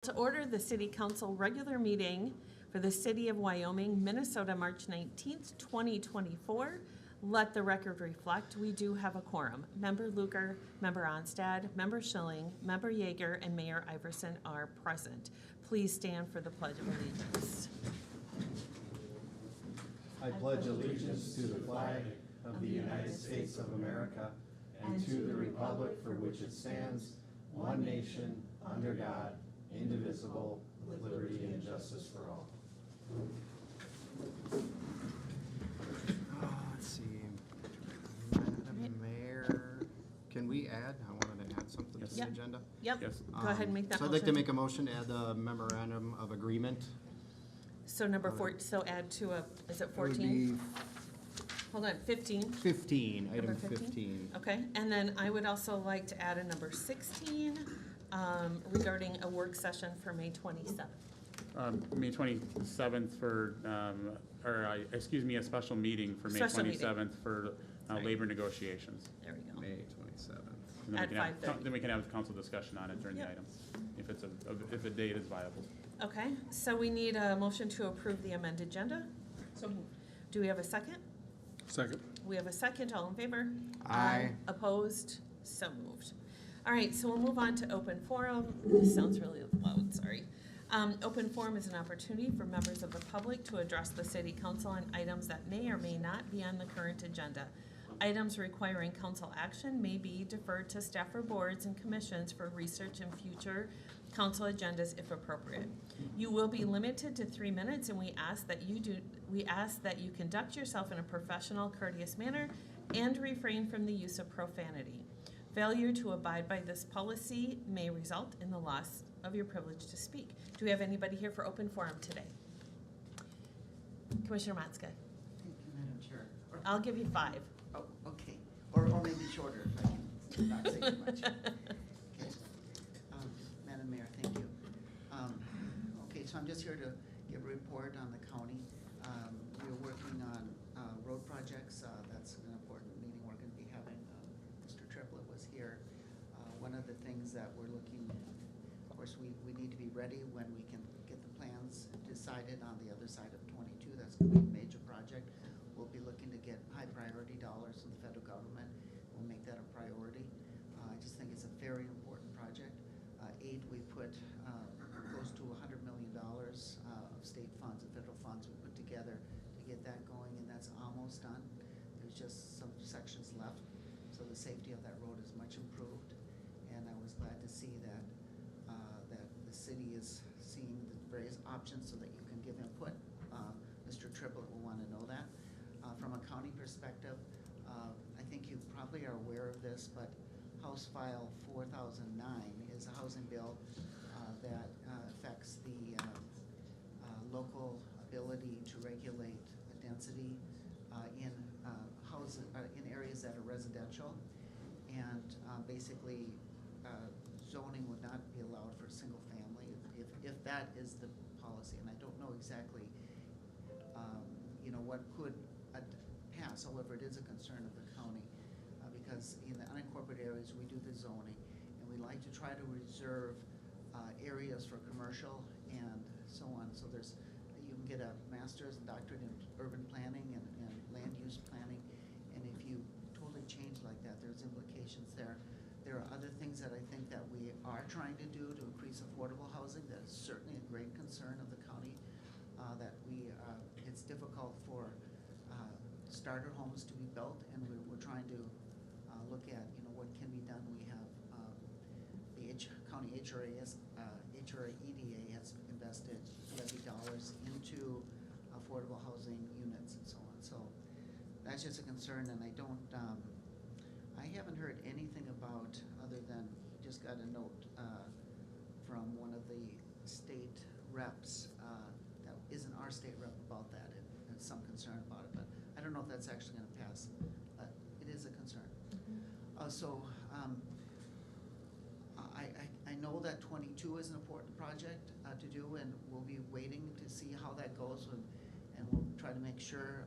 To order the City Council regular meeting for the City of Wyoming, Minnesota, March 19th, 2024. Let the record reflect, we do have a quorum. Member Luker, Member Onstad, Member Schilling, Member Yeager, and Mayor Iverson are present. Please stand for the Pledge of Allegiance. I pledge allegiance to the flag of the United States of America and to the republic for which it stands, one nation, under God, indivisible, with liberty and justice for all. Let's see, Madam Mayor, can we add, I wanted to add something to the Yep. agenda. Yep, Yes. go ahead and make that So motion. I'd like to make a motion to add the memorandum of agreement. So number 4, so add to a, is it It would 14? be Hold on, 15. 15, item Number 15. Okay, and then I would also like to add a number 16 regarding a work session for May 27th. May 27th for, excuse me, a special meeting for May Special meeting. 27th for labor negotiations. There we go. May 27th. And then At we can have- 5:30. Then we can have council discussion on it during the Yep. item, if a date is viable. Okay, so we need a motion to approve the amended agenda. So moved. Do we have a second? Second. We have a second, all in favor? Aye. Opposed? So moved. All right, so we'll move on to open forum. This sounds really loud, sorry. Open forum is an opportunity for members of the public to address the city council on items that may or may not be on the current agenda. Items requiring council action may be deferred to staff or boards and commissions for research in future council agendas if appropriate. You will be limited to 3 minutes, and we ask that you conduct yourself in a professional, courteous manner and refrain from the use of profanity. Failure to abide by this policy may result in the loss of your privilege to speak. Do we have anybody here for open forum today? Commissioner Matska, Thank you, Madam Chair. I'll give you 5. Oh, okay, or maybe shorter, if I can not say too much. Okay. Madam Mayor, thank you. Okay, so I'm just here to give a report on the county. We're working on road projects. That's an important meeting we're going to be having. Mr. Triplett was here. One of the things that we're looking, of course, we need to be ready when we can get the plans decided on the other side of 22. That's going to be a major project. We'll be looking to get high priority dollars from the federal government. We'll make that a priority. I just think it's a very important project. Aid, we put close to $100 million of state funds and federal funds we put together to get that going, and that's almost done. There's just some sections left, so the safety of that road is much improved. And I was glad to see that that the city is seeing the various options so that you can give input. Mr. Triplett will want to know that. From a county perspective, I think you probably are aware of this, but House File 4009 is a housing bill that affects the local ability to regulate the density in houses in areas that are residential, and basically zoning would not be allowed for single family if that is the policy. And I don't know exactly what could pass. However, it is a concern of the county because in the unincorporated areas we do the zoning, and we like to try to reserve areas for commercial and so on. So you can get a master's and doctorate in urban planning and land use planning, and if you totally change like that, there's implications there. There are other things that I think that we are trying to do to increase affordable housing. That is certainly a great concern of the county. That it's difficult for starter homes to be built, and we're trying to look at what can be done. We have the county HRA EDA has invested levy dollars into affordable housing units and so on. So that's just a concern, and I haven't heard anything about, other than just got a note from one of the state reps that isn't our state rep about that, and some concern about it, but I don't know if that's actually going to pass, but it is a concern. I know that 22 is an important project to do, and we'll be waiting to see how that goes, and we'll try to make sure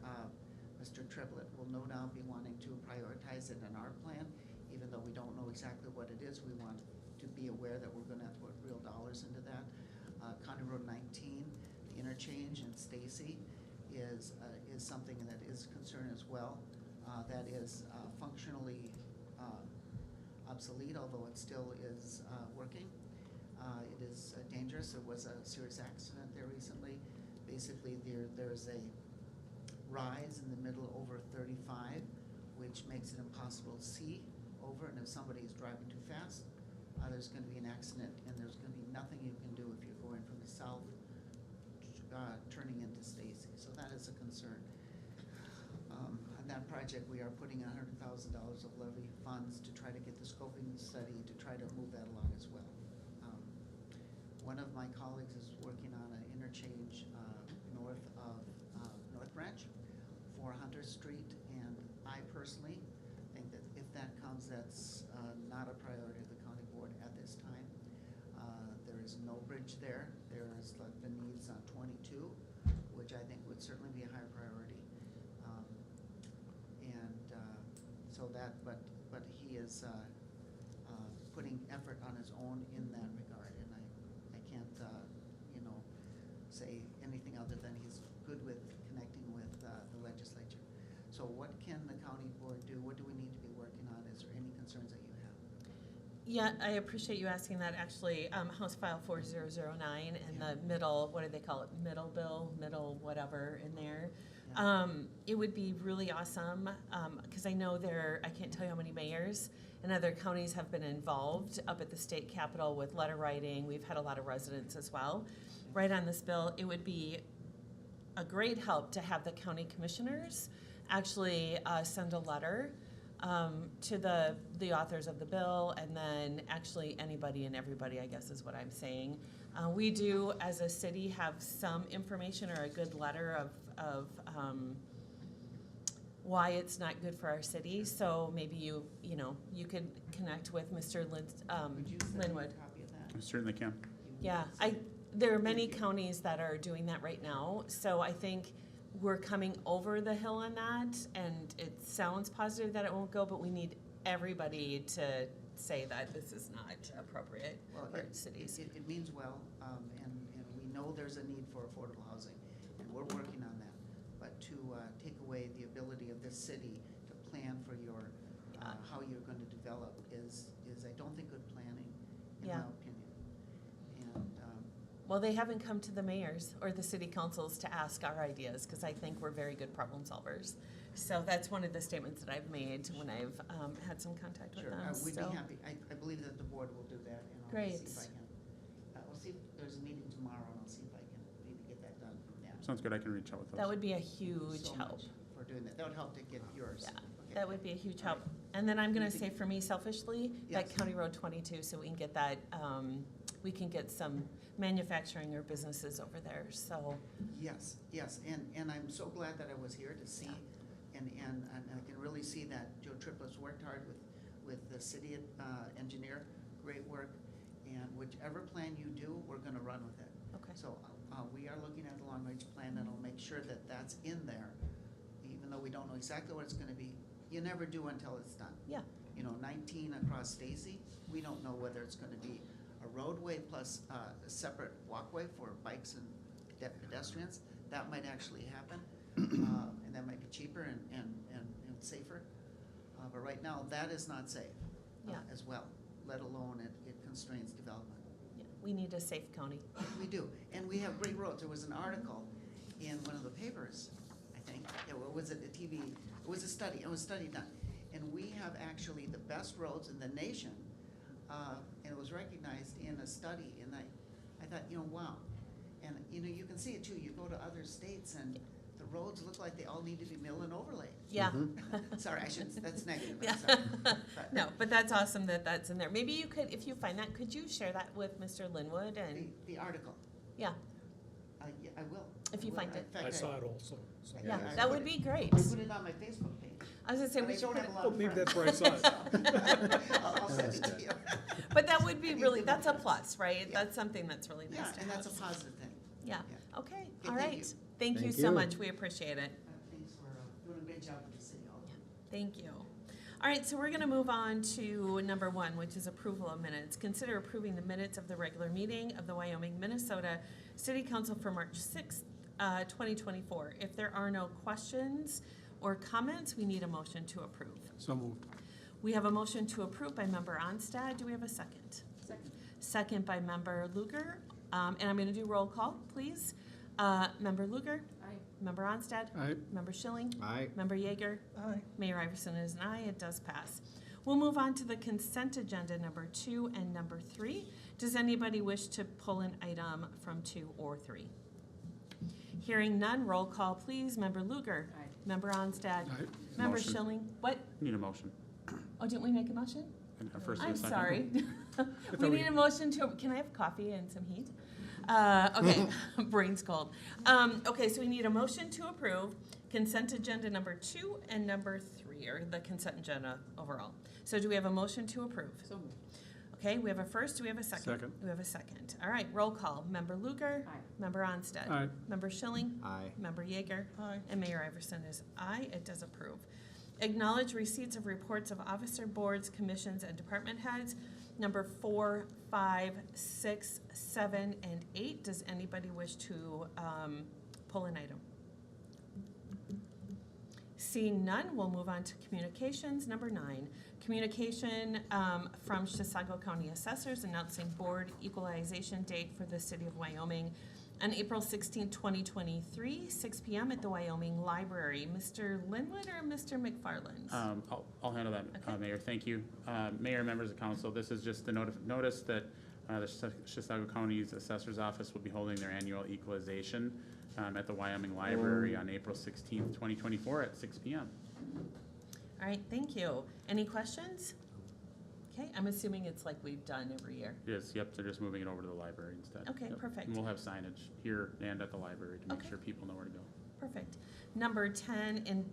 Mr. Triplett will no doubt be wanting to prioritize it in our plan, even though we don't know exactly what it is. We want to be aware that we're going to have to put real dollars into that. interchange in Stacy is something that is a concern as well. That is functionally obsolete, although it still is working. It is dangerous. There was a serious accident there recently. Basically, there's a rise in the middle over 35, which makes it impossible to see over, and if somebody is driving too fast, there's going to be an accident, and there's going to be nothing you can do if you're going from the south turning into Stacy. So that is a concern. On that project, we are putting $100,000 of levy funds to try to get the scoping study to try to move that along as well. One of my colleagues is working on an interchange north of North Branch for Hunter Street, and I personally think that if that comes, that's not a priority of the county board at this time. There is no bridge there. There is the needs on 22, which I think would certainly be a high priority. So that, but he is putting effort on his own in that regard, and I can't, say anything other than he's good with connecting with the legislature. So what can the county board do? What do we need to be working on? Is there any concerns that you have? Yeah, I appreciate you asking that. Actually, House File 4009 and the middle, what do they call it? Middle bill, middle whatever in there. Yeah. It would be really awesome, because I know I can't tell you how many mayors and other counties have been involved up at the state capitol with letter writing. We've had a lot of residents as well write on this bill. It would be a great help to have the county commissioners actually send a letter to the authors of the bill, and then actually anybody and everybody, I guess is what I'm saying. We do, as a city, have some information or a good letter of why it's not good for our city. So maybe you could connect with Mr. Would you send me a Linwood. copy of that? I certainly can. Yeah, there are many counties that are doing that right now. So I think we're coming over the hill on that, and it sounds positive that it won't go, but we need everybody to say that this is not appropriate Well, for cities. It means well, and we know there's a need for affordable housing, and we're working on that. But to take away the ability of this city to plan for your, how you're going to develop is I don't think good planning, in my Yeah. opinion. And, Well, they haven't come to the mayors or the city councils to ask our ideas, because I think we're very good problem solvers. So that's one of the statements that I've made when I've had some contact with sure, them. we'd be So- happy. I believe that the board will do that, and I'll Great. see if I can. We'll see if there's a meeting tomorrow, and I'll see if I can maybe get that done. Yeah. Sounds good. I can reach out with those. That would be a Thank you huge so help. much for doing that. That would help to get yours. Yeah, Okay. that would be a huge All help. right. And then I'm gonna Anything- say for me selfishly, that Yes. County Road 22, so we can get that, we can get some manufacturing or businesses over there, so. Yes, and I'm so glad that I was here to see, and I can really see that Joe Triplett worked hard with the city engineer, great work, and whichever plan you do, we're gonna run with it. Okay. So, we are looking at the long-range plan, and I'll make sure that that's in there, even though we don't know exactly what it's gonna be. You never do until it's done. Yeah, 19 across Stacy, we don't know whether it's gonna be a roadway plus a separate walkway for bikes and pedestrians. That might actually happen, and that might be cheaper and safer. But right now, that is not safe Yeah. as well, let alone it constrains development. yeah, we need a safe county. We do, and we have great roads. There was an article in one of the papers, I think, was it a TV, it was a study, it was a study done. And we have actually the best roads in the nation, and it was recognized in a study, and I thought, wow. And, you can see it too, you go to other states and the roads look like they all need to be mill and overlaid. Yeah. Sorry, I shouldn't, that's negative, Yeah. I'm sorry. But No, but that's awesome that that's in there. Maybe you could, if you find that, could you share that with Mr. Linwood and, The article, yeah, yeah, I will. if you will. find In it. fact, I saw it also. So. Yeah, I that put would it- be great. I put it on my Facebook page. I was gonna say, But we I should don't put have it, a lot Oh, of maybe friends. that's where I saw it. I'll send it to you. but that would be really, that's a plus, right? Yeah. That's something that's really nice Yeah, to have. and that's a positive thing. Yeah, Yeah. okay, Okay, all thank right. you. Thank you Thank so you. much, we appreciate it. Thanks for doing a great job with the city hall. Thank you. All right, so we're gonna move on to number 1, which is approval of minutes. Consider approving the minutes of the regular meeting of the Wyoming, Minnesota City Council for March 6th, 2024. If there are no questions or comments, we need a motion to approve. So moved. We have a motion to approve by Member Onstad. Do we have a second? Second. Second by Member Luger. And I'm going to do roll call, please. Member Luger? Aye. Member Onstad? Aye. Member Schilling? Aye. Member Yeager? Aye. Mayor Iverson is an aye. It does pass. We'll move on to the consent agenda number 2 and number 3. Does anybody wish to pull an item from 2 or 3? Hearing none, roll call, please. Member Luger? Aye. Member Onstad? Aye. Member Motion. Schilling? What? Need a motion. Oh, didn't we make a motion? And a first and a I'm second. sorry. We thought need a motion to, can I have coffee and some heat? Okay, brain's cold. Okay, so we need a motion to approve consent agenda number 2 and number 3, or the consent agenda overall. So do we have a motion to approve? So moved. Okay, we have a first, do we have a second? Second. We have a second. All right, roll call. Member Luger? Aye. Member Onstad? Aye. Member Schilling? Aye. Member Yeager? Aye. And Mayor Iverson is aye. It does approve. Acknowledge receipts of reports of officer boards, commissions, and department heads. Number 4, 5, 6, 7, and 8. Does anybody wish to pull an item? Seeing none, we'll move on to communications. Number 9, communication from Chisago County Assessors announcing board equalization date for the city of Wyoming on April 16, 2023, 6 p.m. at the Wyoming Library. Mr. Linwood or Mr. McFarland? I'll handle that, Okay. Mayor. Thank you. Mayor, members of council, this is just the notice that the Chisago County's Assessor's Office will be holding their annual equalization at the Wyoming Library on April 16th, 2024 at 6 p.m. All right, thank you. Any questions? Okay, I'm assuming it's like we've done every year. Yes, yep, they're just moving it over to the library instead. Okay, Yep. perfect. And we'll have signage here and at the library to make Okay. sure people know where to go. Perfect. Number 10,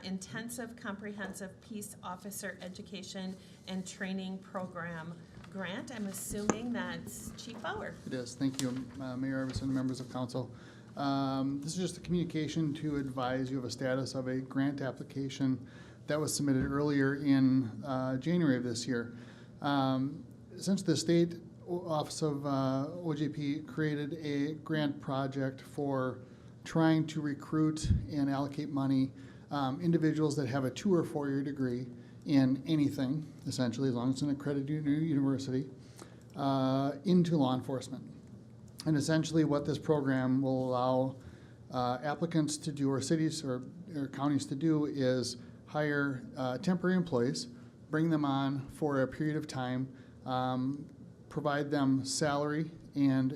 Intensive Comprehensive Peace Officer Education and Training Program grant. I'm assuming that's Chief Bauer. It is. Thank you, Mayor Iverson, members of council. This is just a communication to advise you of a status of a grant application that was submitted earlier in January of this year. Since the State Office of OJP created a grant project for trying to recruit and allocate money, individuals that have a 2 or 4 year degree in anything, essentially, as long as it's an accredited university, into law enforcement. And essentially what this program will allow applicants to do, or cities or counties to do, is hire temporary employees, bring them on for a period of time, provide them salary and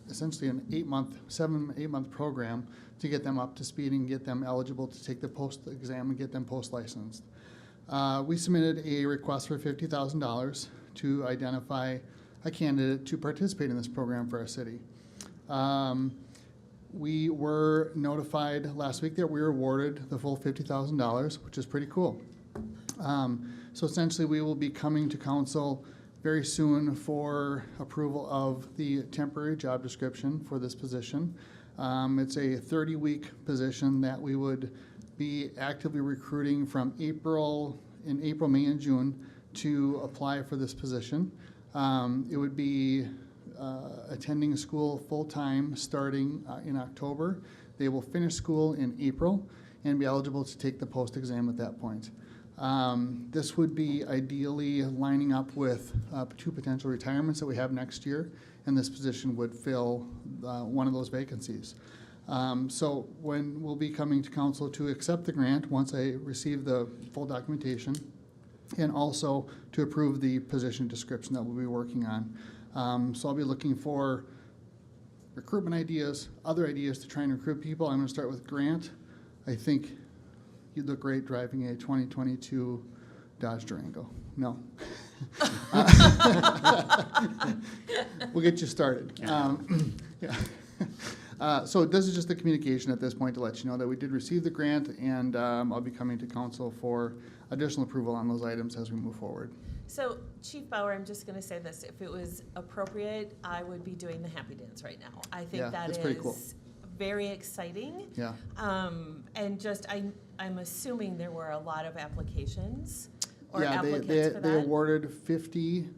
essentially an 7-8 month program to get them up to speed and get them eligible to take the post exam and get them post licensed. We submitted a request for $50,000 to identify a candidate to participate in this program for our city. We were notified last week that we were awarded the full $50,000, which is pretty cool. So essentially, we will be coming to council very soon for approval of the temporary job description for this position. It's a 30-week position that we would be actively recruiting from April, May, and June to apply for this position. It would be attending school full-time starting in October. They will finish school in April and be eligible to take the post exam at that point. This would be ideally lining up with 2 potential retirements that we have next year, and this position would fill one of those vacancies. So when we'll be coming to council to accept the grant once I receive the full documentation, and also to approve the position description that we'll be working on. So I'll be looking for recruitment ideas, other ideas to try and recruit people. I'm going to start with Grant. I think you'd look great driving a 2022 Dodge Durango. No. We'll get you started. Yeah. So this is just the communication at this point to let you know that we did receive the grant, and I'll be coming to council for additional approval on those items as we move forward. So, Chief Bauer, I'm just going to say this. If it was appropriate, I would be doing the happy dance right now. I think Yeah, that it's is pretty cool. very exciting. Yeah. And just, I'm assuming there were a lot of applications or Yeah, applicants they for they that? awarded 50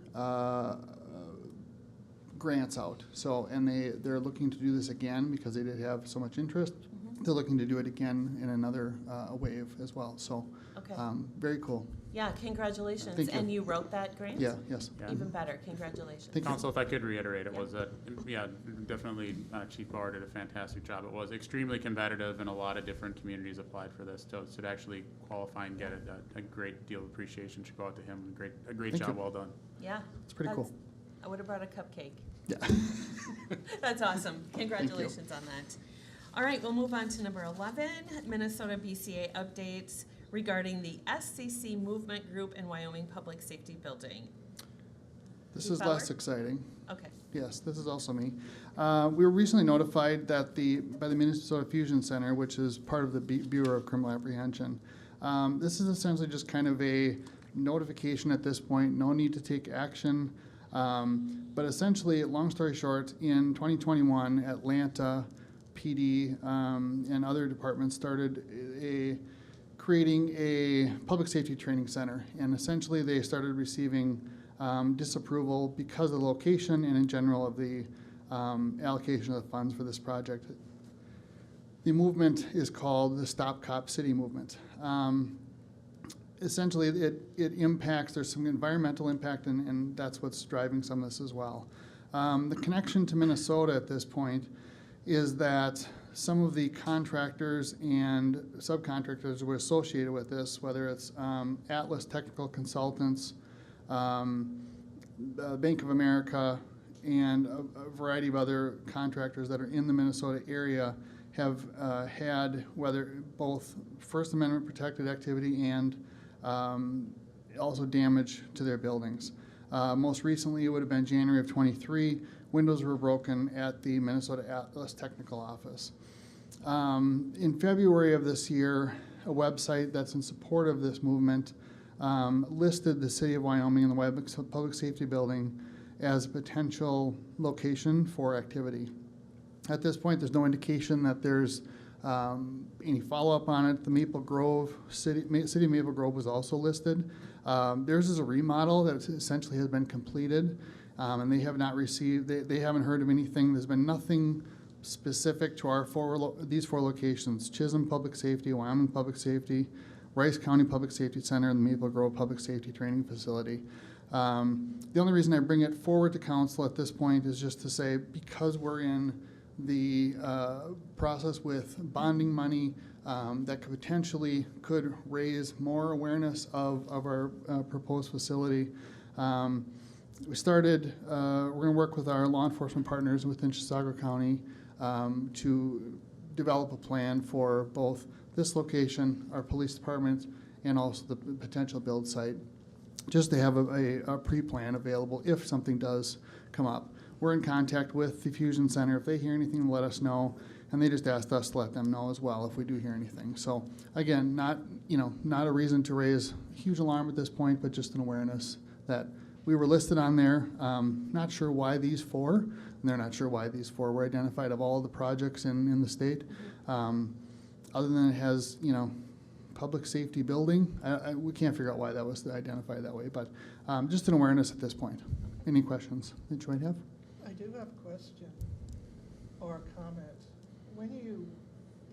grants out. So, and they're looking to do this again because they did have so much interest. They're looking to do it again in another wave as well. So, Okay. very cool. Yeah, congratulations. Thank you. And you wrote that grant? Yeah, yes. Yeah. Even better, congratulations. Thank you. Council, if I could reiterate, it Yeah. was definitely Chief Bauer did a fantastic job. It was extremely competitive and a lot of different communities applied for this. So to actually qualify and get it, a great deal of appreciation should go out to him. A great Thank job, you. well done. Yeah. It's pretty cool. I would have brought a cupcake. Yeah. That's awesome. Congratulations on that. All right, we'll move on to number 11, Minnesota BCA updates regarding the SCC movement group in Wyoming Public Safety Building. This Chief is Bauer? less exciting. Okay. Yes, this is also me. We were recently notified that by the Minnesota Fusion Center, which is part of the Bureau of Criminal Apprehension. This is essentially just kind of a notification at this point, no need to take action. But essentially, long story short, in 2021, Atlanta PD and other departments started creating a public safety training center. And essentially, they started receiving disapproval because of the location and in general of the allocation of the funds for this project. The movement is called the Stop Cop City movement. Essentially, it impacts, there's some environmental impact, and that's what's driving some of this as well. The connection to Minnesota at this point is that some of the contractors and subcontractors were associated with this, whether it's Atlas Technical Consultants, Bank of America, and a variety of other contractors that are in the Minnesota area have had whether both First Amendment protected activity and also damage to their buildings. Most recently, it would have been January of '23. Windows were broken at the Minnesota Atlas Technical office. In February of this year, a website that's in support of this movement listed the city of Wyoming and the Wyoming Public Safety Building as a potential location for activity. At this point, there's no indication that there's any follow-up on it. The Maple Grove, City of Maple Grove was also listed. Theirs is a remodel that essentially has been completed, and they have not received, they haven't heard of anything. There's been nothing specific to our these four locations: Chisholm Public Safety, Wyoming Public Safety, Rice County Public Safety Center, and the Maple Grove Public Safety Training Facility. The only reason I bring it forward to council at this point is just to say, because we're in the process with bonding money that could raise more awareness of our proposed facility. We're going to work with our law enforcement partners within Chisago County to develop a plan for both this location, our police department, and also the potential build site, just to have a pre-plan available if something does come up. We're in contact with the Fusion Center. If they hear anything, let us know, and they just asked us to let them know as well if we do hear anything. So again, not a reason to raise huge alarm at this point, but just an awareness that we were listed on there. Not sure why these four, and they're not sure why these four were identified of all the projects in the state. Other than it has, public safety building. We can't figure out why that was identified that way, but just an awareness at this point. Any questions that you might have? I do have a question or a comment. When you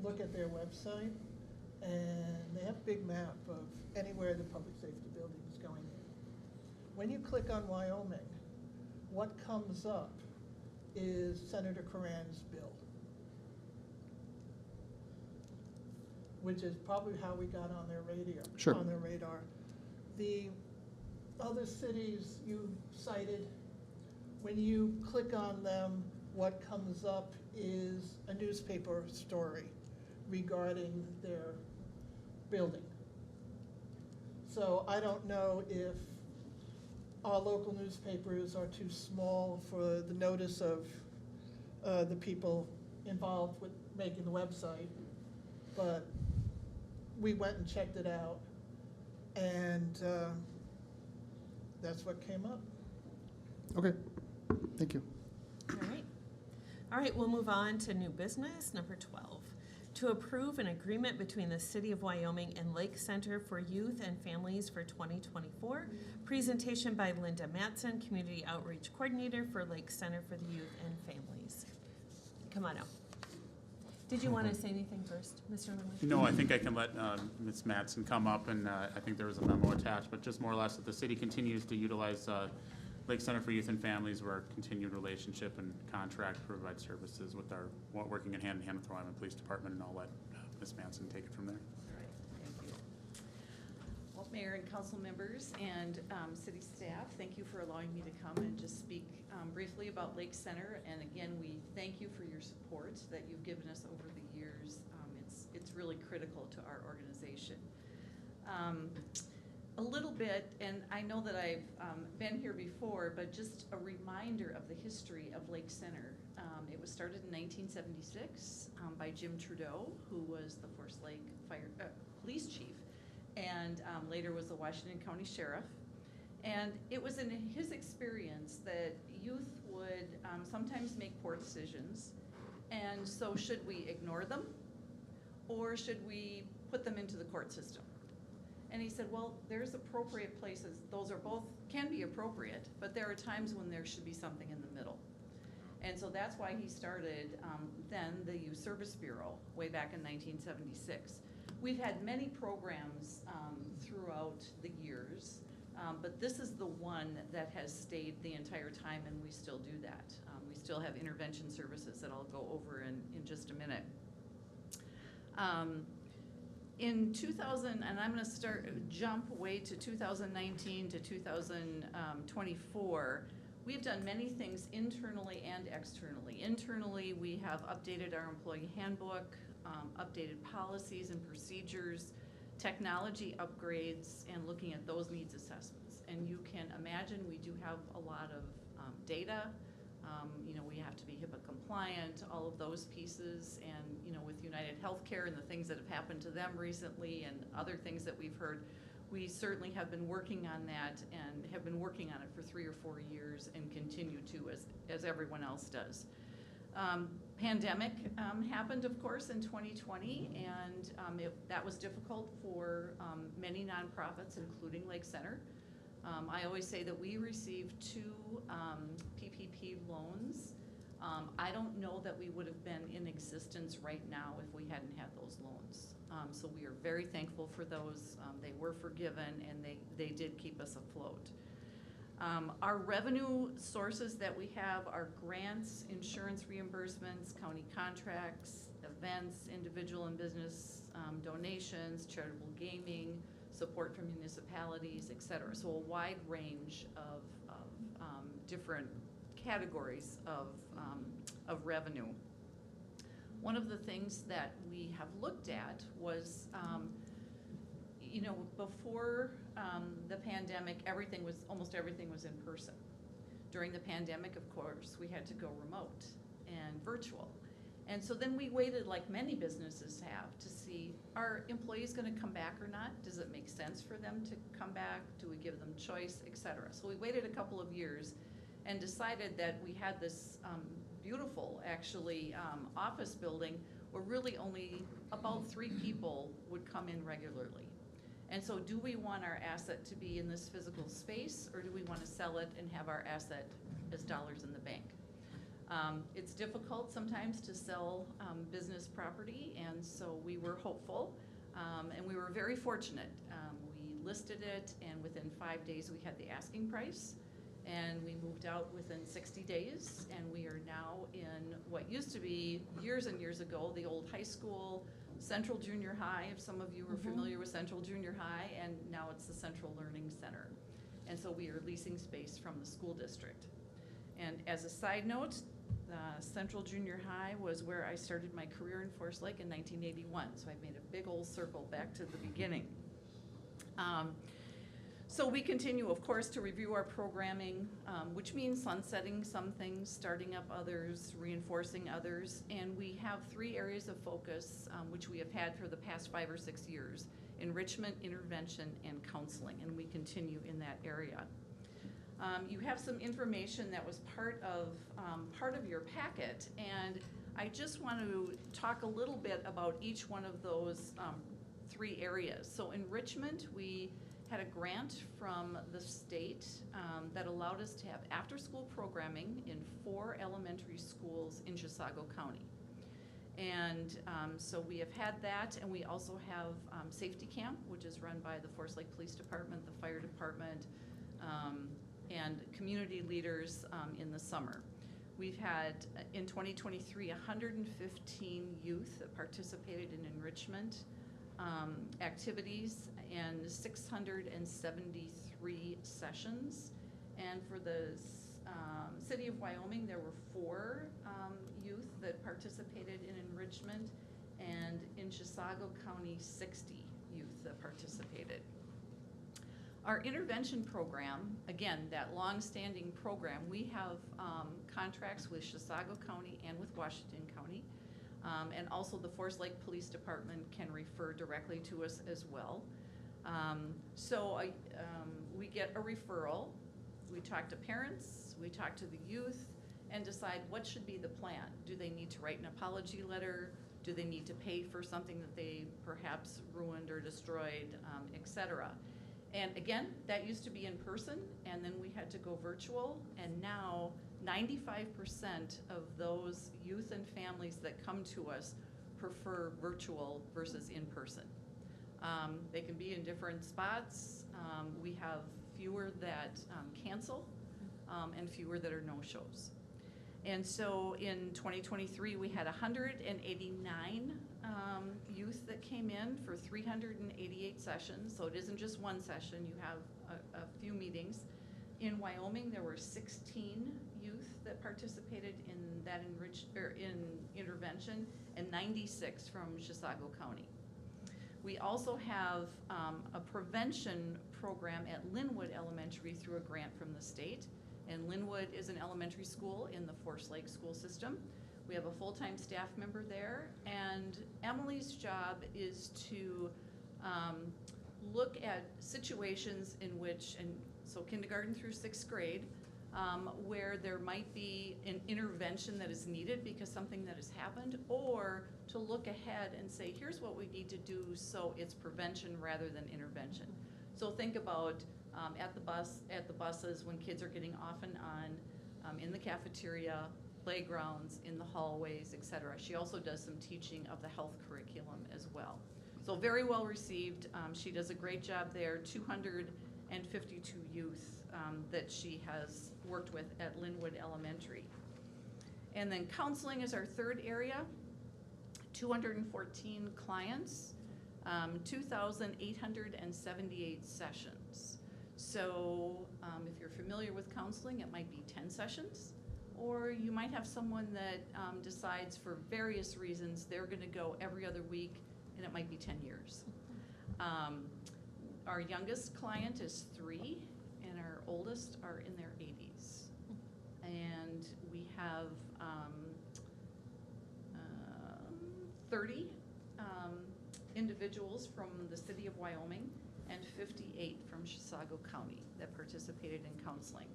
look at their website, and they have a big map of anywhere the public safety building is going in. When you click on Wyoming, what comes up is Senator Curran's bill, which is probably how we got on their Sure. on their radar. The other cities you cited, when you click on them, what comes up is a newspaper story regarding their building. So I don't know if our local newspapers are too small for the notice of the people involved with making the website, but we went and checked it out, and that's what came up. Okay, thank you. All right. All right, we'll move on to new business, number 12. to approve an agreement between the City of Wyoming and Lake Center for Youth and Families for 2024. Presentation by Linda Matson, Community Outreach Coordinator for Lake Center for the Youth and Families. Come on up. Did you want to say anything first, Mr. Lindley? No, I think I can let Ms. Mattson come up, and I think there was a memo attached, but just more or less that the city continues to utilize Lake Center for Youth and Families, where our continued relationship and contract to provide services with our, working in hand with the Wyoming Police Department, and I'll let Ms. Mattson take it from there. All right, thank you. Well, Mayor and council members and city staff, thank you for allowing me to come and just speak briefly about Lake Center. And again, we thank you for your support that you've given us over the years. It's really critical to our organization. A little bit, and I know that I've been here before, but just a reminder of the history of Lake Center. It was started in 1976 by Jim Trudeau, who was the Forest Lake Police Chief, and later was the Washington County Sheriff. And it was in his experience that youth would sometimes make poor decisions, and so should we ignore them, or should we put them into the court system? And he said, well, there's appropriate places. Those are both, can be appropriate, but there are times when there should be something in the middle. And so that's why he started then the Youth Service Bureau way back in 1976. We've had many programs throughout the years, but this is the one that has stayed the entire time, and we still do that. We still have intervention services that I'll go over in just a minute. In 2000, and I'm going to jump way to 2019 to 2024, we've done many things internally and externally. Internally, we have updated our employee handbook, updated policies and procedures, technology upgrades, and looking at those needs assessments. And you can imagine we do have a lot of data. We have to be HIPAA compliant, all of those pieces, and with United Healthcare and the things that have happened to them recently and other things that we've heard, we certainly have been working on that and have been working on it for 3 or 4 years and continue to as everyone else does. Pandemic happened, of course, in 2020, and that was difficult for many nonprofits, including Lake Center. I always say that we received 2 PPP loans. I don't know that we would have been in existence right now if we hadn't had those loans. So we are very thankful for those. They were forgiven, and they did keep us afloat. Our revenue sources that we have are grants, insurance reimbursements, county contracts, events, individual and business donations, charitable gaming, support from municipalities, et cetera. So a wide range of different categories of revenue. One of the things that we have looked at was, before the pandemic, almost everything was in person. During the pandemic, of course, we had to go remote and virtual. And so then we waited, like many businesses have, to see, are employees going to come back or not? Does it make sense for them to come back? Do we give them choice, et cetera? So we waited a couple of years and decided that we had this beautiful, actually, office building where really only about 3 people would come in regularly. And so do we want our asset to be in this physical space, or do we want to sell it and have our asset as dollars in the bank? It's difficult sometimes to sell business property, and so we were hopeful, and we were very fortunate. We listed it, and within 5 days we had the asking price, and we moved out within 60 days, and we are now in what used to be, years and years ago, the old high school, Central Junior High, if some of you are familiar with Central Junior High, and now it's the Central Learning Center. And so we are leasing space from the school district. And as a side note, Central Junior High was where I started my career in Forest Lake in 1981, so I've made a big old circle back to the beginning. So we continue, of course, to review our programming, which means sunsetting some things, starting up others, reinforcing others, and we have 3 areas of focus, which we have had for the past 5 or 6 years: enrichment, intervention, and counseling, and we continue in that area. You have some information that was part of your packet, and I just want to talk a little bit about each one of those 3 areas. So enrichment, we had a grant from the state that allowed us to have after-school programming in 4 elementary schools in Chisago County. And so we have had that, and we also have Safety Camp, which is run by the Forest Lake Police Department, the Fire Department, and community leaders in the summer. We've had, in 2023, 115 youth that participated in enrichment activities and 673 sessions. And for the city of Wyoming, there were 4 youth that participated in enrichment, and in Chisago County, 60 youth that participated. Our intervention program, again, that long-standing program, we have contracts with Chisago County and with Washington County. And also the Forest Lake Police Department can refer directly to us as well. We get a referral, we talk to parents, we talk to the youth, and decide what should be the plan. Do they need to write an apology letter? Do they need to pay for something that they perhaps ruined or destroyed, et cetera? And again, that used to be in person, and then we had to go virtual, and now 95% of those youth and families that come to us prefer virtual versus in person. They can be in different spots. We have fewer that cancel, and fewer that are no-shows. And so in 2023, we had 189 youth that came in for 388 sessions. So it isn't just one session, you have a few meetings. In Wyoming, there were 16 youth that participated in that intervention, and 96 from Chisago County. We also have a prevention program at Linwood Elementary through a grant from the state. And Linwood is an elementary school in the Forest Lake school system. We have a full-time staff member there, and Emily's job is to look at situations in which, and so kindergarten through 6th grade, where there might be an intervention that is needed because something that has happened, or to look ahead and say, here's what we need to do so it's prevention rather than intervention. So think about at the buses when kids are getting off and on, in the cafeteria, playgrounds, in the hallways, et cetera. She also does some teaching of the health curriculum as well. So very well received. She does a great job there. 252 youth that she has worked with at Linwood Elementary. And then counseling is our 3rd area. 214 clients, 2,878 sessions. So if you're familiar with counseling, it might be 10 sessions, or you might have someone that decides for various reasons they're going to go every other week, and it might be 10 years. Our youngest client is 3, and our oldest are in their 80s. And we have 30 individuals from the city of Wyoming and 58 from Chisago County that participated in counseling.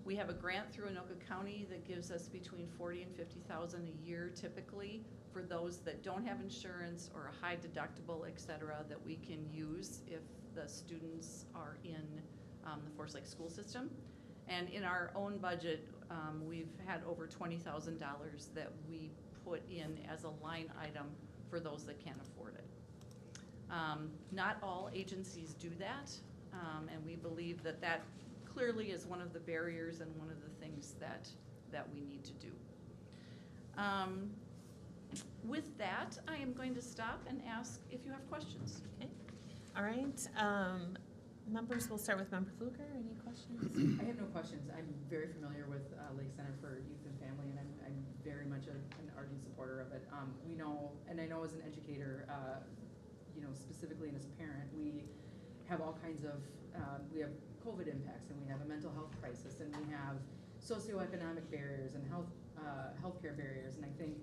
We have a grant through Anoka County that gives us between $40,000 and $50,000 a year typically for those that don't have insurance or a high deductible, et cetera, that we can use if the students are in the Forest Lake school system. And in our own budget, we've had over $20,000 that we put in as a line item for those that can't afford it. Not all agencies do that, and we believe that that clearly is one of the barriers and one of the things that we need to do. With that, I am going to stop and ask if you have questions. Okay. All right. Members, we'll start with Member Fluker. Any questions? I have no questions. I'm very familiar with Lake Center for Youth and Family, and I'm very much an ardent supporter of it. We know, and I know as an educator, specifically and as a parent, we have all kinds of, we have COVID impacts, and we have a mental health crisis, and we have socioeconomic barriers and healthcare barriers, and I think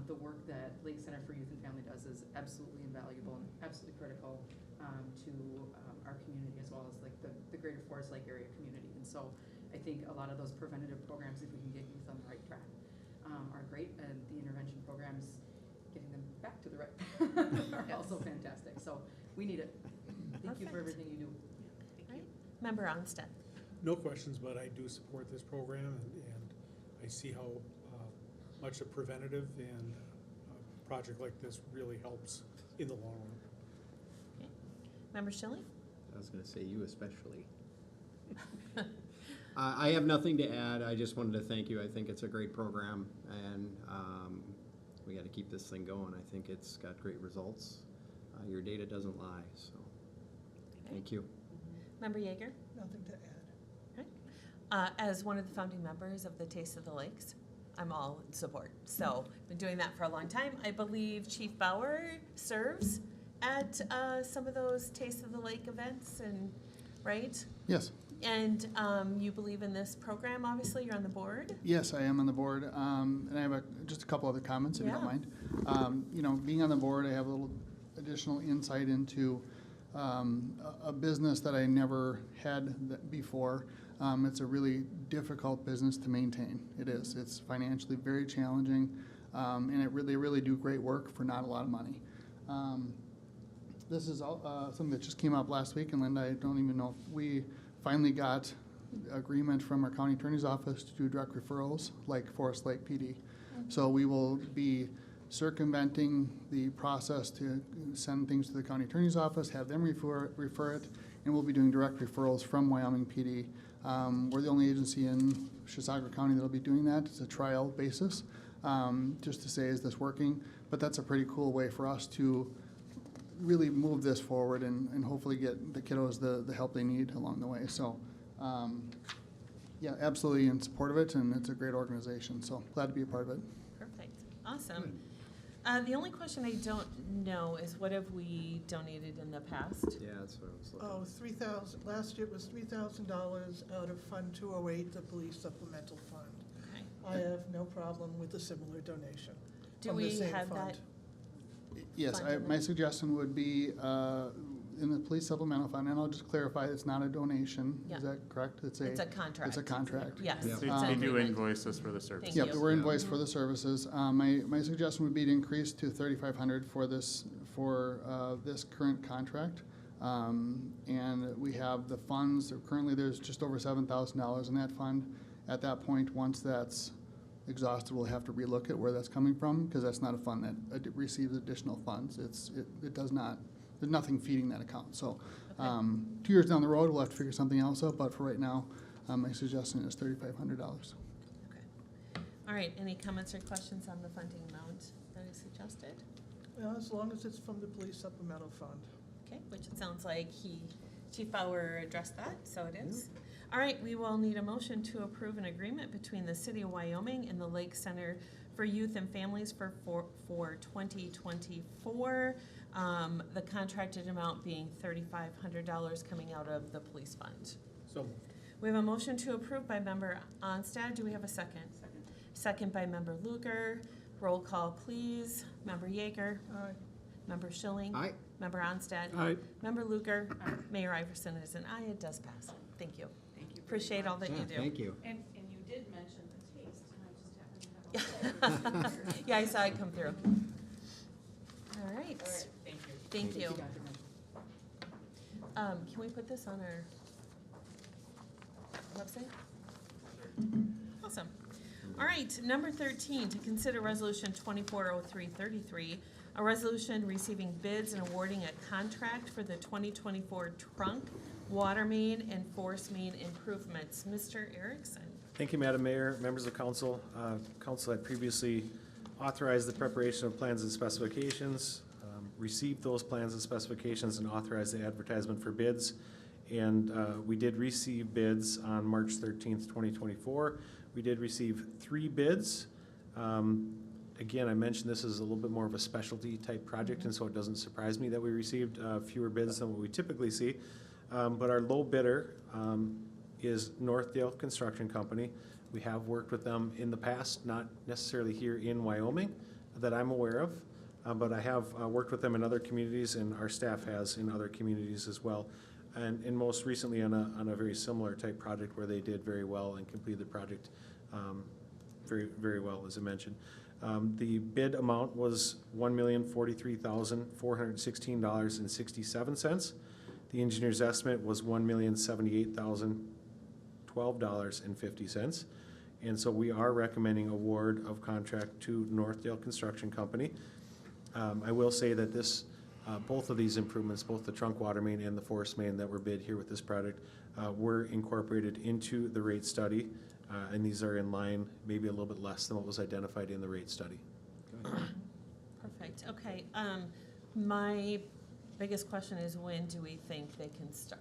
the the work that Lake Center for Youth and Family does is absolutely invaluable and absolutely critical to our community as well as like the greater Forest Lake area community. And so I think a lot of those preventative programs, if we can get youth on the right track, are great. And the intervention programs, getting them back to the right are also fantastic. So we need it. Thank you for Perfect. everything you do. Right. Member Onstead. No questions, but I do support this program, and I see how much a preventative and a project like this really helps in the long run. Okay. Member Schilling? I was gonna say you especially. I have nothing to add. I just wanted to thank you. I think it's a great program, and we got to keep this thing going. I think it's got great results. Your data doesn't lie, so thank you. Member Yeager? Nothing to add. As one of the founding members of the Taste of the Lakes, I'm all in support. So, been doing that for a long time. I believe Chief Bauer serves at some of those Taste of the Lake events, and right? Yes. And you believe in this program, obviously, you're on the board? Yes, I am on the board, and I have just a couple other comments, if you don't Yeah. mind. You know, being on the board, I have a little additional insight into a business that I never had before. It's a really difficult business to maintain. It is. It's financially very challenging, and they really do great work for not a lot of money. This is something that just came up last week, and Linda, I don't even know if we finally got agreement from our county attorney's office to do direct referrals like Forest Lake PD. So we will be circumventing the process to send things to the county attorney's office, have them refer it, and we'll be doing direct referrals from Wyoming PD. We're the only agency in Chisago County that'll be doing that. It's a trial basis, just to say, is this working? But that's a pretty cool way for us to really move this forward and hopefully get the kiddos the help they need along the way. So, yeah, absolutely in support of it, and it's a great organization. So glad to be a part of it. Perfect. Awesome. The only question I don't know is what have we donated in the past? Yeah, that's what I was looking. Oh, 3,000, last year it was $3,000 out of Fund 208, the Police Supplemental Fund. Okay. I have no problem with a similar donation. Do from the we same have fund. that? Yes, Funded. my suggestion would be in the police supplemental fund, and I'll just clarify, it's not a donation. Yeah. Is that correct? It's a contract. It's a contract. Yes. Yeah. it's They an do agreement. invoice us for the service. Thank Yep, you. we're invoiced for the services. My suggestion would be to increase to $3,500 for this current contract. And we have the funds, currently there's just over $7,000 in that fund. At that point, once that's exhausted, we'll have to relook at where that's coming from, because that's not a fund that receives additional funds. It does not, there's nothing feeding that account. So 2 years down the road, we'll have to figure something else out, but for right now, my suggestion is $3,500. Okay. All right, any comments or questions on the funding amount that is suggested? Well, as long as it's from the Police Supplemental Fund. Okay, which it sounds like Chief Bauer addressed that, so it is. All right, we will need a motion to approve an agreement between the City of Wyoming and the Lake Center for Youth and Families for 2024. The contracted amount being $3,500 coming out of the police fund. So moved. We have a motion to approve by Member Onstad. Do we have a second? Second. Second by Member Luger. Roll call, please. Member Yeager. Aye. Member Schilling. Aye. Member Onstad. Aye. Member Luger. Mayor Iverson is an aye. It does pass. Thank you. Thank you. very Appreciate all much. that Yeah, you do. thank you. And you did mention the taste, and I just happened to have a Yeah, I saw it come through. All right. Thank you. Thank you. Dr. Mitchell. Can we put this on our website? Awesome. All right, number 13, to consider resolution 240333, a resolution receiving bids and awarding a contract for the 2024 trunk, water main, and force main improvements. Mr. Erickson. Thank you, Madam Mayor, members of council. Council had previously authorized the preparation of plans and specifications, received those plans and specifications, and authorized the advertisement for bids. And we did receive bids on March 13th, 2024. We did receive 3 bids. Again, I mentioned this is a little bit more of a specialty type project, and so it doesn't surprise me that we received fewer bids than what we typically see. But our low bidder is Northdale Construction Company. We have worked with them in the past, not necessarily here in Wyoming. that I'm aware of, but I have worked with them in other communities, and our staff has in other communities as well. And most recently on a very similar type project where they did very well and completed the project very, very well, as I mentioned. The bid amount was $1,043,416.67. The engineer's estimate was $1,078,012.50. And so we are recommending award of contract to Northdale Construction Company. I will say that this, both of these improvements, both the trunk water main and the forest main that were bid here with this project, were incorporated into the rate study. And these are in line, maybe a little bit less than what was identified in the rate study. Perfect, okay. My biggest question is, when do we think they can start?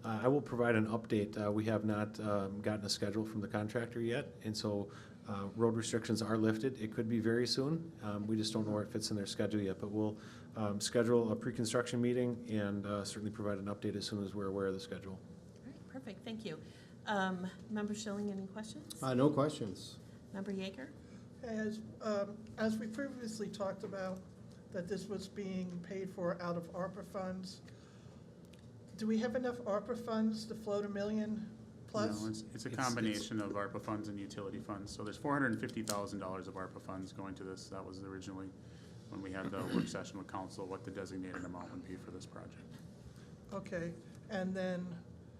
I will provide an update. We have not gotten a schedule from the contractor yet, and so road restrictions are lifted. It could be very soon. We just don't know where it fits in their schedule yet, but we'll schedule a pre-construction meeting and certainly provide an update as soon as we're aware of the schedule. All right, perfect, thank you. Member Schilling, any questions? No questions. Member Yeager? As we previously talked about, that this was being paid for out of ARPA funds, do we have enough ARPA funds to float $1 million plus? No, it's a combination of ARPA funds and utility funds. So there's $450,000 of ARPA funds going to this. That was originally, when we had the work session with council, what the designated amount would be for this project. Okay, and then,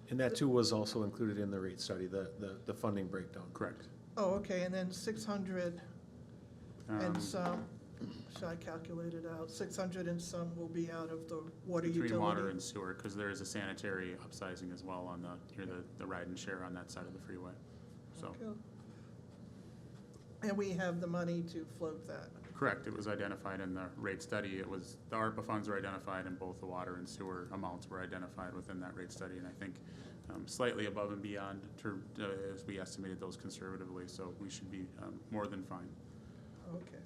And that too was also included in the rate study, the funding breakdown. Correct. oh, okay, and then 600 and Um, some, should I calculate it out? 600 and some will be out of the water utility? Between water and sewer, because there is a sanitary upsizing as well on near the ride and share on that side of the freeway. So, Okay. And we have the money to float that? correct, it was identified in the rate study. It was, the ARPA funds were identified and both the water and sewer amounts were identified within that rate study. And I think slightly above and beyond as we estimated those conservatively, so we should be more than fine. Okay.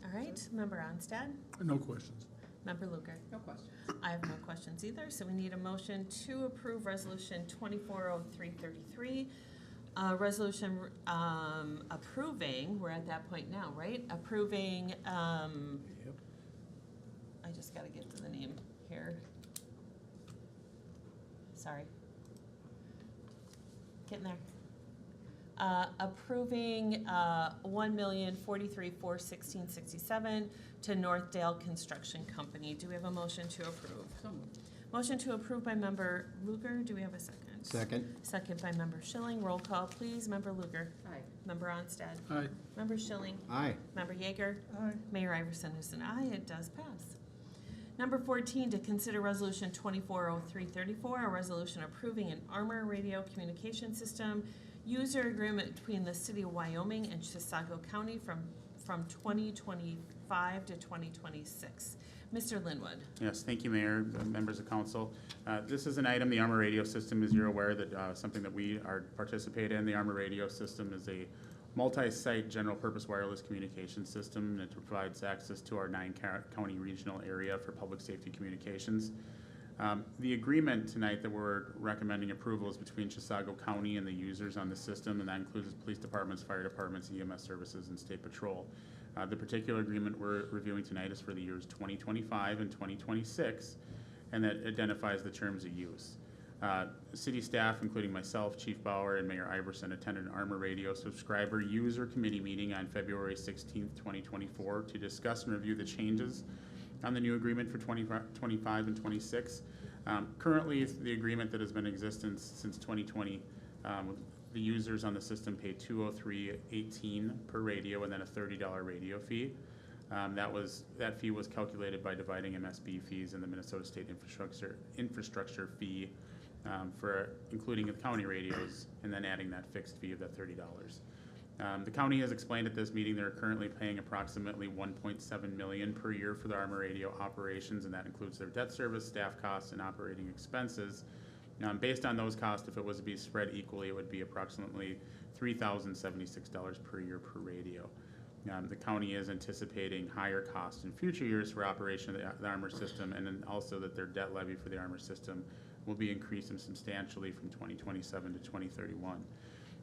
All right, Member Onstad? No questions. Member Luker? No questions. I have no questions either, so we need a motion to approve Resolution 240333. Resolution approving, we're at that point now, right? Approving, Yep. I just gotta get to the name here. Sorry. Getting there. Approving $1,043,416.67 to Northdale Construction Company. Do we have a motion to approve? So moved. Motion to approve by Member Luker. Do we have a second? Second. Second by Member Schilling. Roll call, please. Member Luker. Aye. Member Onstad. Aye. Member Schilling. Aye. Member Yeager. Aye. Mayor Iverson is an aye. It does pass. Number 14, to consider Resolution 240334, a resolution approving an Armor Radio Communication System user agreement between the City of Wyoming and Chisago County from 2025 to 2026. Mr. Linwood. Yes, thank you, Mayor, members of council. This is an item, the Armor Radio System, as you're aware, that something that we are participate in. The Armor Radio System is a multi-site general-purpose wireless communication system that provides access to our 9-county regional area for public safety communications. The agreement tonight that we're recommending approval is between Chisago County and the users on the system, and that includes police departments, fire departments, EMS services, and state patrol. The particular agreement we're reviewing tonight is for the years 2025 and 2026, and that identifies the terms of use. City staff, including myself, Chief Bauer, and Mayor Iverson, attended an Armor Radio subscriber user committee meeting on February 16th, 2024 to discuss and review the changes on the new agreement for 25 and 26. Currently, the agreement that has been in existence since 2020, the users on the system pay $203.18 per radio and then a $30 radio fee. That fee was calculated by dividing MSB fees and the Minnesota State infrastructure fee for including the county radios and then adding that fixed fee of that $30. The county has explained at this meeting they're currently paying approximately $1.7 million per year for the Armor Radio operations, and that includes their debt service, staff costs, and operating expenses. Based on those costs, if it was to be spread equally, it would be approximately $3,076 per year per radio. The county is anticipating higher costs in future years for operation of the Armor system, and then also that their debt levy for the Armor system will be increasing substantially from 2027 to 2031.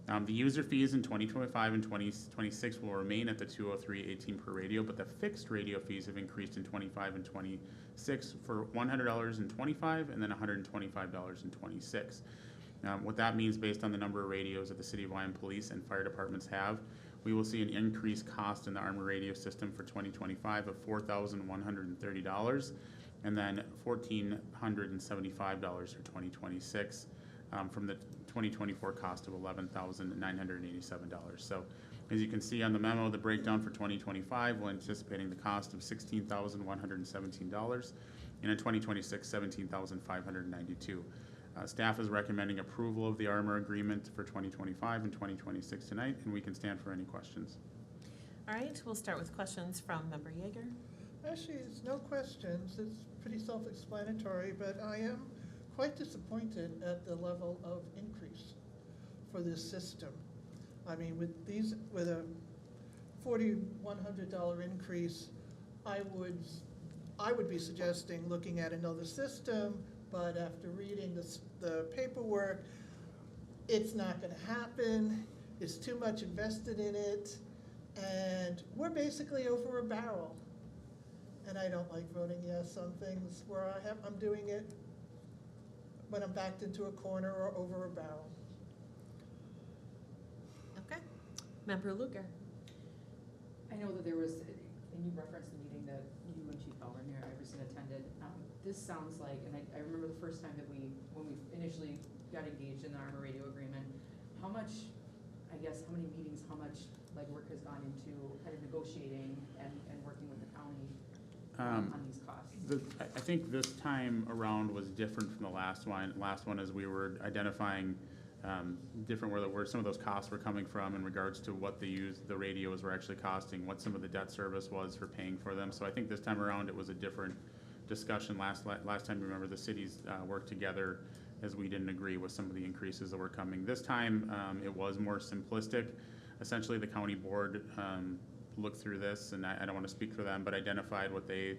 The user fees in 2025 and 2026 will remain at the $203.18 per radio, but the fixed radio fees have increased in 25 and 26 for $100 in 25 and then $125 in 26. What that means, based on the number of radios that the City of Wyoming Police and Fire Departments have, we will see an increased cost in the Armor radio system for 2025 of $4,130 and then $1,475 for 2026 from the 2024 cost of $11,987. So as you can see on the memo, the breakdown for 2025, we're anticipating the cost of $16,117 and in 2026, $17,592. Staff is recommending approval of the Armor agreement for 2025 and 2026 tonight, and we can stand for any questions. All right, we'll start with questions from Member Yeager. Actually, it's no questions, it's pretty self-explanatory, but I am quite disappointed at the level of increase for this system. I mean, with a $4,100 increase, I would be suggesting looking at another system, but after reading the paperwork, it's not gonna happen, it's too much invested in it, and we're basically over a barrel. And I don't like voting yes on things where I'm doing it when I'm backed into a corner or over a barrel. Okay. Member Luger. I know that there was, and you referenced the meeting that you and Chief Bauer and Mayor Iverson attended. This sounds like, and I remember the first time that when we initially got engaged in the Armor radio agreement, how much, I guess, how many meetings, how much legwork has gone into kind of negotiating and working with the county on these costs? I think this time around was different from the last one. Last one is we were identifying different where some of those costs were coming from in regards to what the radios were actually costing, what some of the debt service was for paying for them. So I think this time around it was a different discussion. Last time, remember, the cities worked together as we didn't agree with some of the increases that were coming. This time it was more simplistic. Essentially, the county board looked through this, and I don't want to speak for them, but identified what they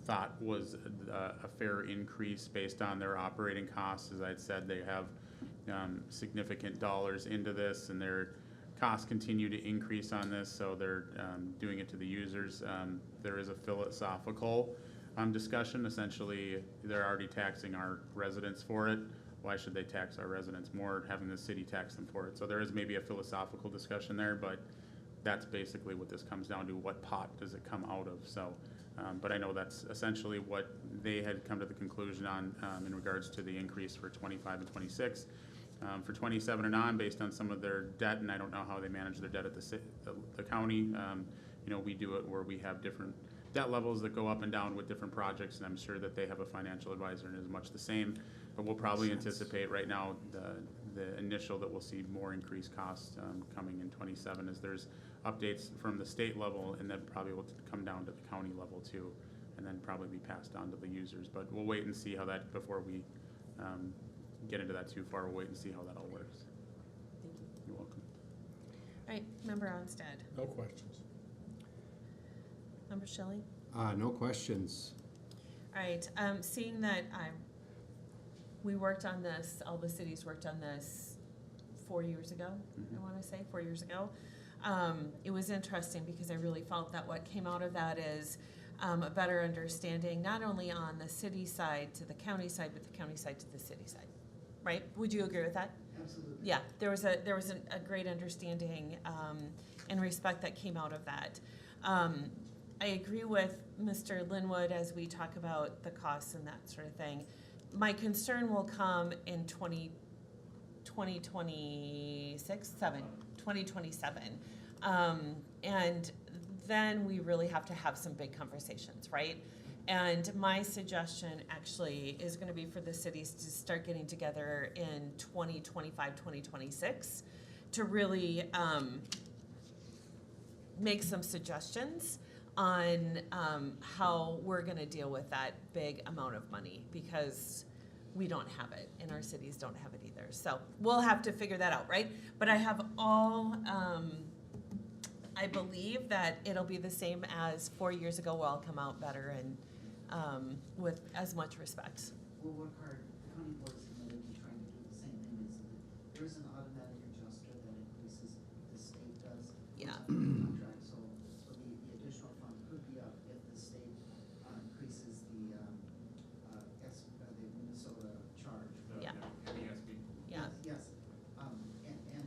thought was a fair increase based on their operating costs. As I'd said, they have significant dollars into this, and their costs continue to increase on this, so they're doing it to the users. There is a philosophical discussion. Essentially, they're already taxing our residents for it. Why should they tax our residents more, having the city tax them for it? So there is maybe a philosophical discussion there, but that's basically what this comes down to. What pot does it come out of? So, but I know that's essentially what they had come to the conclusion on in regards to the increase for 25 and 26. For 27 and on, based on some of their debt, and I don't know how they manage their debt at the county. We do it where we have different debt levels that go up and down with different projects, and I'm sure that they have a financial advisor and is much the same. But we'll probably anticipate right now the initial that we'll see more increased costs coming in 27 as there's updates from the state level, and then probably will come down to the county level too, and then probably be passed on to the users. But we'll wait and see how that, before we get into that too far, we'll wait and see how that all works. Thank you. You're welcome. All right, Member Onstead. No questions. Member Shelley. No questions. All right, seeing that we worked on this, all the cities worked on this 4 years ago, I want to say, 4 years ago. It was interesting because I really felt that what came out of that is a better understanding, not only on the city side to the county side, but the county side to the city side, right? Would you agree with that? Absolutely. Yeah, there was a great understanding and respect that came out of that. I agree with Mr. Linwood as we talk about the costs and that sort of thing. My concern will come in 2027. And then we really have to have some big conversations, right? And my suggestion actually is going to be for the cities to start getting together in 2025, 2026 to really make some suggestions on how we're going to deal with that big amount of money, because we don't have it and our cities don't have it either. So we'll have to figure that out, right? But I have I believe that it'll be the same as 4 years ago. We'll all come out better and with as much respect. We'll work hard. The county board's committed to trying to do the same thing. There's an automatic adjuster that it contract, so the additional fund could be up if the state increases the Minnesota charge. Yeah. MESB. Yeah. Yes, and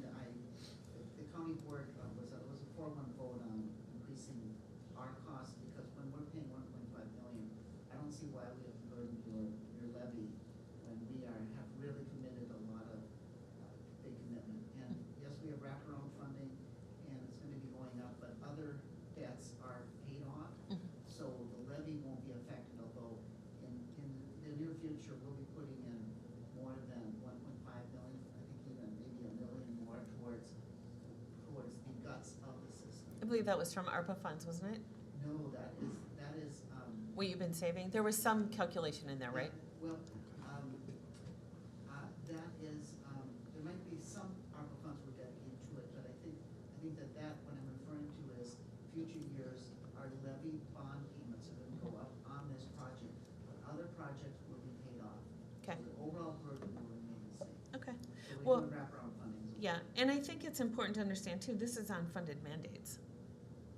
the county board was a 4-1 vote on increasing our costs, because when we're paying 1.5 million, I don't see why we have to burden your levy when we have really committed a lot of big commitment. And yes, we have wraparound funding, and it's gonna be going up, but other debts are paid off, so the levy won't be affected, although in the near future, we'll be putting in more than 1.5 million, I think even maybe $1 million more towards the guts of the system. I believe that was from ARPA funds, wasn't it? No, that is, What you've been saving? There was some calculation in there, right? well, that is, there might be some ARPA funds were dedicated to it, but I think that what I'm referring to is future years, our levy bond payments are gonna go up on this project, but other projects will be paid off. Okay. So the overall burden will remain the same. Okay. So Well, we're doing wraparound funding. Yeah, and I think it's important to understand too, this is unfunded mandates.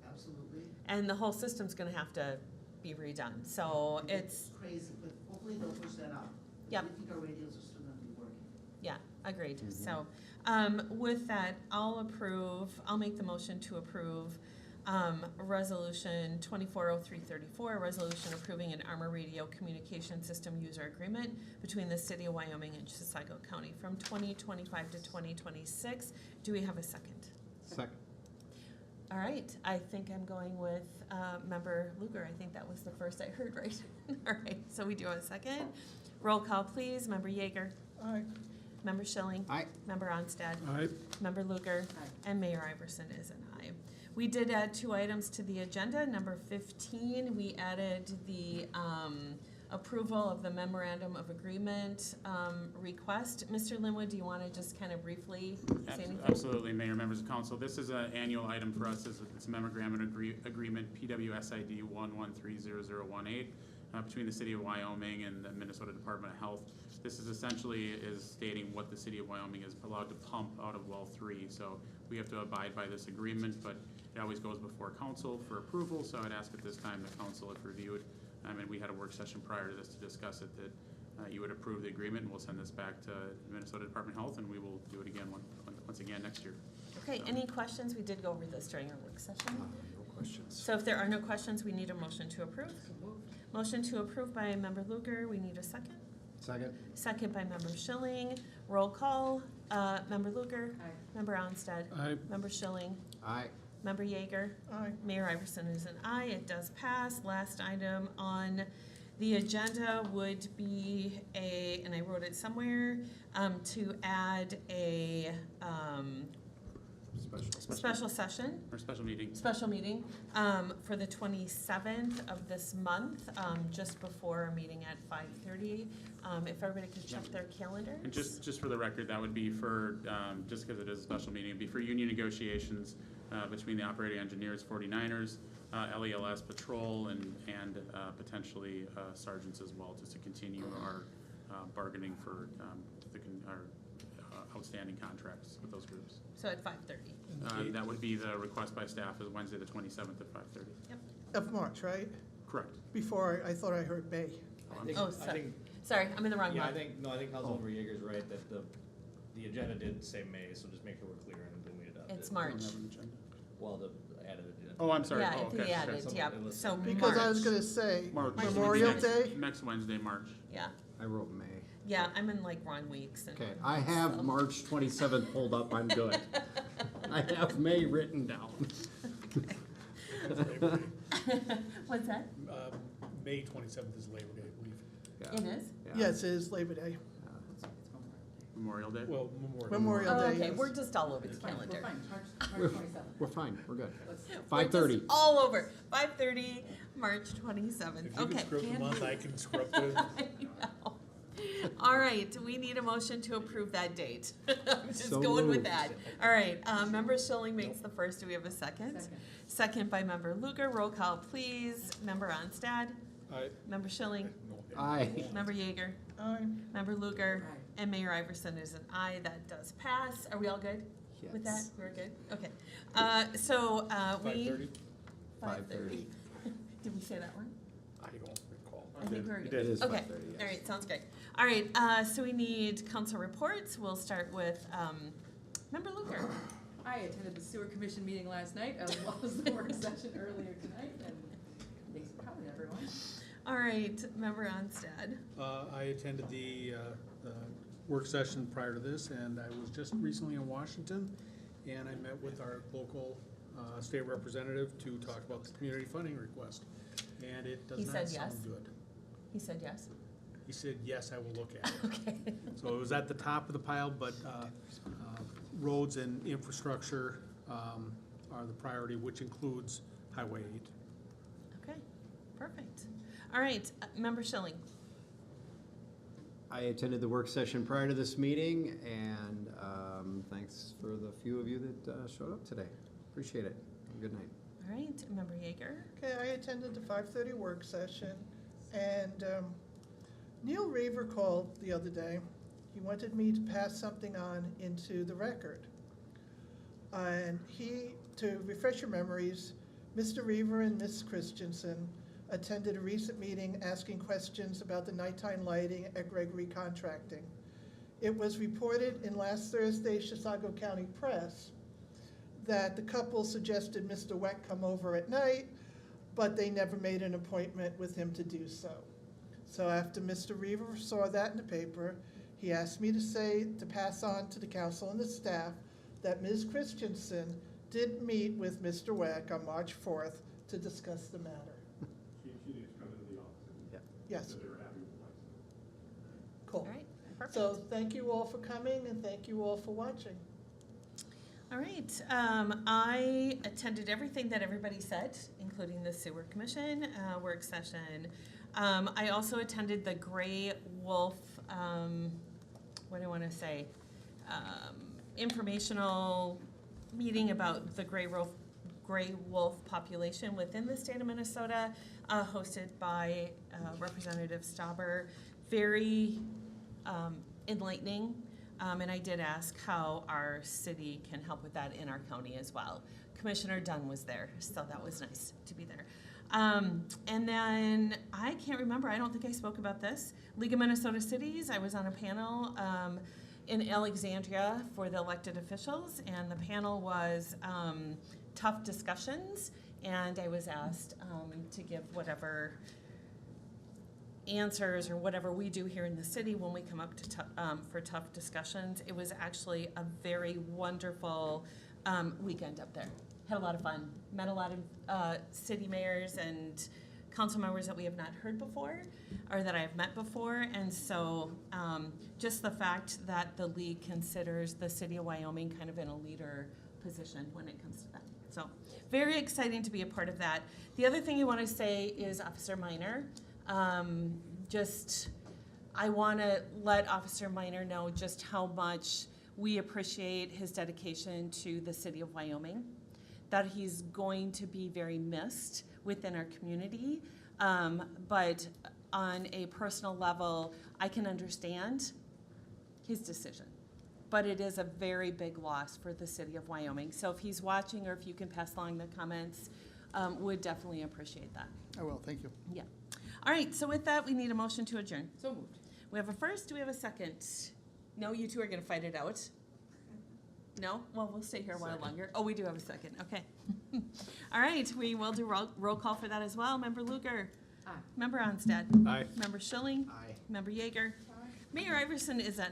Absolutely. And the whole system's gonna have to be redone, so it's, Crazy, but hopefully they'll push that out. Yep. I think our radios are still gonna be working. yeah, agreed. So, with that, I'll make the motion to approve, resolution 240334, a resolution approving an Armor Radio Communication System User Agreement between the City of Wyoming and Chisago County from 2025 to 2026. Do we have a second? Second. All right, I think I'm going with Member Luger. I think that was the first I heard, right? All right, so we do have a second. Roll call, please. Member Yeager. Aye. Member Schilling. Aye. Member Onstad. Aye. Member Luger. Aye. And Mayor Iverson is an aye. We did add 2 items to the agenda. Number 15, we added the approval of the memorandum of agreement request. Mr. Linwood, do you want to just kind of briefly say anything? Absolutely, Mayor, members of council. This is an annual item for us. It's a memorandum agreement, PWSID 1130018, between the City of Wyoming and the Minnesota Department of Health. This is essentially stating what the City of Wyoming is allowed to pump out of well 3. So we have to abide by this agreement, but it always goes before council for approval. So I'd ask at this time the council, if reviewed, and we had a work session prior to this to discuss it, that you would approve the agreement, and we'll send this back to Minnesota Department of Health, and we will do it again once again next year. Okay, any questions? We did go over this during our work session. No questions. So if there are no questions, we need a motion to approve. Motion to approve by Member Luger. We need a second. Second. Second by Member Schilling. Roll call. Member Luger. Aye. Member Onstad. Aye. Member Schilling. Aye. Member Yeager. Aye. Mayor Iverson is an aye. It does pass. Last item on the agenda would be and I wrote it somewhere, to add a special session. Or special meeting. Special meeting for the 27th of this month, just before our meeting at 5:30. If everybody could check their calendars. And just for the record, that would be for, just because it is a special meeting, it'd be for union negotiations between the operating engineers, 49ers, LELS patrol, and potentially sergeants as well, just to continue our bargaining for our outstanding contracts with those groups. So at 5:30. That would be the request by staff, is Wednesday, the 27th at 5:30. Of March, right? Correct. Before, I thought I heard May. Oh, sorry, I'm in the wrong Yeah, I month. think Councilmember Yeager's right, that the agenda did say May, so just make sure we're clear and when we adopt it. It's March. Well, the added agenda. Oh, I'm sorry. Yeah, Oh, it's okay. the added, Somebody- yeah, it was- so Because I was March. gonna say, March. Memorial Next- Day? Next Wednesday, March. Yeah, I wrote May. yeah, I'm in like wrong weeks. and- Okay, I have March 27th pulled up, I'm good. I have May written down. What's that? May 27th is Labor Day, I believe. It is? Yeah. yes, it is Labor Day. Memorial Day. Well, Memorial Oh, Day, okay, yes. we're just all over the It's fine, calendar. We're fine, March We're 27th. we're fine, we're good. Let's- We're just 5:30. all over, 5:30, March 27th. If you Okay. can scrub the month, I can scrub the. I know. All right, we need a motion to approve that date. I'm just So going with moved. that. All right, Member Schilling makes the first. Do we have a second? Second. Second by Member Luger. Roll call, please. Member Onstad. Aye. Member Schilling. Aye. Member Yeager. Aye. Member Luger. Aye. And Mayor Iverson is an aye. That does pass. Are we all good? With that, we're good? Okay. So, we. 5:30? 5:30. Did we say that one? I don't recall. I think we're You good. did. It is Okay, 5:30, yes. all right, sounds great. All right, so we need council reports. We'll start with, Member Luker. I attended the sewer commission meeting last night as well as the work session earlier tonight, and thanks for coming, everyone. All right, Member Onstad. I attended the work session prior to this, and I was just recently in Washington, and I met with our local state representative to talk about the community funding request. And it He does said not sound yes? good. He said yes? He said, yes, I will look at it. Okay. So it was at the top of the pile, but roads and infrastructure are the priority, which includes Highway 8. Okay, perfect. All right, Member Schilling. I attended the work session prior to this meeting, and thanks for the few of you that showed up today. Appreciate it. Have a good night. All right, Member Yeager. Okay, I attended the 5:30 work session, and Neil Reaver called the other day. He wanted me to pass something on into the record. And to refresh your memories, Mr. Reaver and Ms. Christensen attended a recent meeting asking questions about the nighttime lighting at Gregory Contracting. It was reported in last Thursday's Chisago County Press that the couple suggested Mr. Weck come over at night, but they never made an appointment with him to do so. So after Mr. Reaver saw that in the paper, he asked me to pass on to the council and the staff that Ms. Christensen did meet with Mr. Weck on March 4th to discuss the matter. She needs to come into the office. Yeah. Yes, That they were happy with the license. cool. All right, perfect. So thank you all for coming and thank you all for watching. All right, I attended everything that everybody said, including the sewer commission work session. I also attended the Gray Wolf, what do I want to say? Informational meeting about the gray wolf population within the state of Minnesota, hosted by Representative Stauber. Very enlightening. And I did ask how our city can help with that in our county as well. Commissioner Dunn was there, so that was nice to be there. And then, I can't remember, I don't think I spoke about this. League of Minnesota Cities, I was on a panel in Alexandria for the elected officials, and the panel was tough discussions, and I was asked to give whatever answers or whatever we do here in the city when we come up to for tough discussions. It was actually a very wonderful weekend up there. Had a lot of fun. Met a lot of city mayors and council members that we have not heard before or that I have met before. And so just the fact that the league considers the city of Wyoming kind of in a leader position when it comes to that. So very exciting to be a part of that. The other thing I want to say is Officer Minor. I want to let Officer Minor know just how much we appreciate his dedication to the city of Wyoming, that he's going to be very missed within our community. But on a personal level, I can understand his decision. But it is a very big loss for the city of Wyoming. So if he's watching or if you can pass along the comments, would definitely appreciate that. I will, thank you. Yeah. All right, so with that, we need a motion to adjourn. So moved. We have a first, do we have a second? No, you two are gonna fight it out? No? Well, we'll stay here a while longer. Oh, we do have a second, okay. All right, we will do roll call for that as well. Member Luker? Aye. Member Onstad? Aye. Member Schilling? Aye. Member Yeager? Mayor Iverson is at